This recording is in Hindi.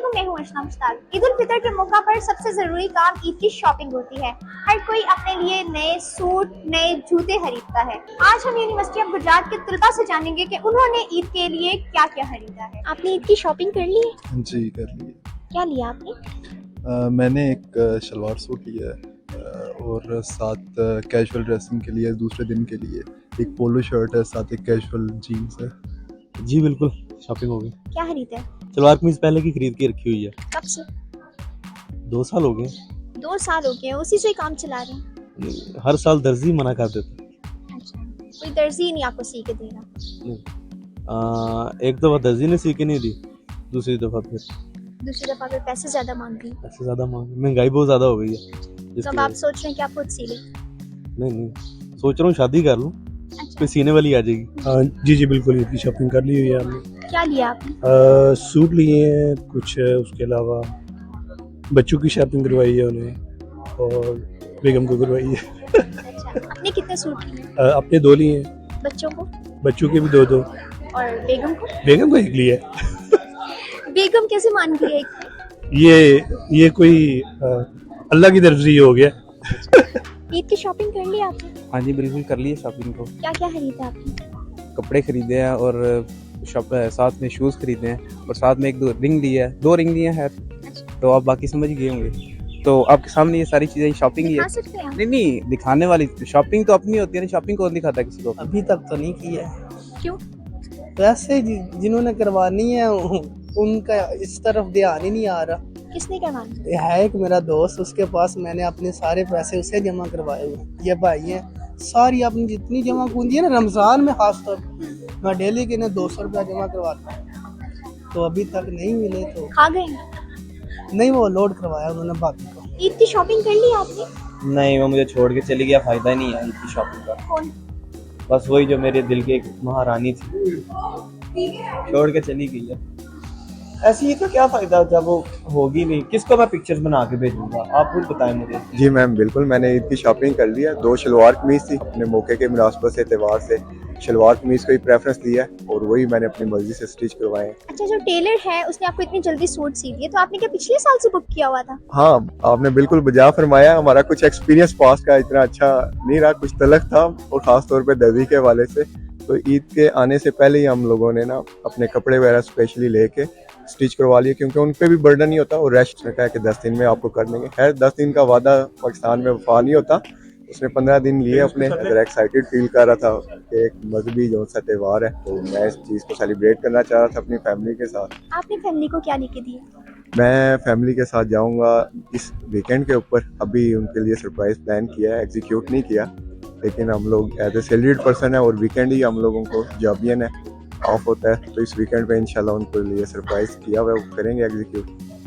वालेकुम, मैं हूं अर्शना मुश्ताक। ईद उल फितर के मौका पर सबसे जरूरी काम ईद की शॉपिंग होती है। हर कोई अपने लिए नए सूट, नए जूते खरीदता है। आज हम यूनिवर्सिटी ऑफ गुजरात के तलबा से जानेंगे कि उन्होंने ईद के लिए क्या क्या खरीदा है। आपने ईद की शॉपिंग कर ली है? जी कर लिए। क्या लिया आपने? मैंने एक शलवार सूट लिया है और साथ कैजुअल ड्रेसिंग के लिए दूसरे दिन के लिए एक पोलो शर्ट है, साथ एक कैजुअल जीन्स है। जी बिल्कुल, शॉपिंग हो गई। क्या खरीदा है? सलवार कमीज पहले की खरीद के रखी हुई है। कब से? 2 साल हो गए। 2 साल हो गए, उसी से ही काम चला रहे हैं? हर साल दर्जी मना कर देता। अच्छा, कोई दर्जी नहीं आपको सी के दे रहा? एक दफ़ा दर्जी ने सी के नहीं दी, दूसरी दफ़ा फिर पैसे ज्यादा मांग रही? ऐसे ज़्यादा मांग, महंगाई बहुत ज़्यादा हो गई है। तो अब आप सोच रहे हैं कि आप खुद सी लें? नहीं, सोच रहा हूँ शादी कर लूँ, अच्छा, कोई सीने वाली आ जाएगी। हाँ जी बिल्कुल, ईद की शॉपिंग कर ली हुई है हमने। क्या लिया आपने? सूट लिए हैं कुछ, उसके अलावा बच्चों की शॉपिंग करवाई है उन्हें और बेगम को करवाई है। अच्छा, आपने कितने सूट लिए? अपने 2 लिए हैं, बच्चों को? बच्चों के भी 2 और बेगम को? बेगम को 1 लिया है। बेगम कैसे मान गई है? ये कोई अल्लाह की तरफ से ये हो गया। ईद की शॉपिंग कर ली आपने? हाँ जी बिल्कुल कर लिए शॉपिंग तो। क्या क्या खरीदा आपने? कपड़े खरीदे हैं और साथ में शूज़ खरीदे हैं और साथ में 1-2 रिंग लिया है, 2 रिंग लिए हैं। तो आप बाकी समझ गए होंगे। तो आपके सामने ये सारी चीज़ें शॉपिंग ही है। दिखा सकते हैं आप? नहीं दिखाने वाली शॉपिंग तो अपनी होती है ना, शॉपिंग कौन दिखाता है किसी को। अभी तक तो नहीं की है। क्यों? वैसे जिन्होंने करवानी है उनका इस तरफ ध्यान ही नहीं आ रहा। किसने करवाना? है एक मेरा दोस्त, उसके पास मैंने अपने सारे पैसे उसे जमा करवाए हुए। ये भाई है सारी अपनी जितनी जमा पूंजी है ना, रमजान में खास तौर मैं डेली के ना 200 रुपया जमा करवाता हूँ, तो अभी तक नहीं मिले। तो खा गए? नहीं, वो लोड करवाया उन्होंने बाकी को। ईद की शॉपिंग कर ली आपने? नहीं वो मुझे छोड़ के चली गया, फायदा ही नहीं है इनकी शॉपिंग का। कौन? बस वही जो मेरे दिल की एक महारानी थी, छोड़ के चली गई है। ऐसी ही तो क्या फायदा जब वो होगी नहीं। किसको मैं पिक्चर्स बना के भेजूंगा, आप खुद बताएं मुझे। जी मैम बिल्कुल, मैंने ईद की शॉपिंग कर ली है। 2 शलवार कमीज थी, अपने मौके के मुनासबत से एतबार से शलवार कमीज को ही प्रेफरेंस दिया है और वही मैंने अपनी मर्जी से स्टिच करवाए हैं। अच्छा, जो टेलर है उसने आपको इतनी जल्दी सूट सी दिए, तो आपने क्या पिछले साल से बुक किया हुआ था? हाँ आपने बिल्कुल बजा फरमाया। हमारा कुछ एक्सपीरियंस पास्ट का इतना अच्छा नहीं रहा, कुछ तलख था और ख़ास तौर पे दर्जी के हवाले से। तो ईद के आने से पहले ही हम लोगों ने ना अपने कपड़े वगैरह स्पेशली लेके स्टिच करवा लिए, क्योंकि उन पे भी बर्डन नहीं होता और रेस्ट रहता है कि 10 दिन में आपको कर देंगे। खैर 10 दिन का वादा पाकिस्तान में वफा नहीं होता, उसने 15 दिन लिए अपने। अगर एक्साइटेड फील कर रहा था कि एक मजहबी जो सा त्यौहार है, तो मैं इस चीज़ को सेलिब्रेट करना चाह रहा था अपनी फैमिली के साथ। आपने फैमिली को क्या लेके दिया? मैं फैमिली के साथ जाऊंगा इस वीकेंड के ऊपर। अभी उनके लिए सरप्राइज प्लान किया है, एग्जीक्यूट नहीं किया, लेकिन हम लोग एज ए सैलरीड पर्सन है और वीकेंड ही हम लोगों को जॉबियन है ऑफ होता है, तो इस वीकेंड पे इंशाल्लाह उनके लिए सरप्राइज किया हुआ है, वो करेंगे एग्जीक्यूट।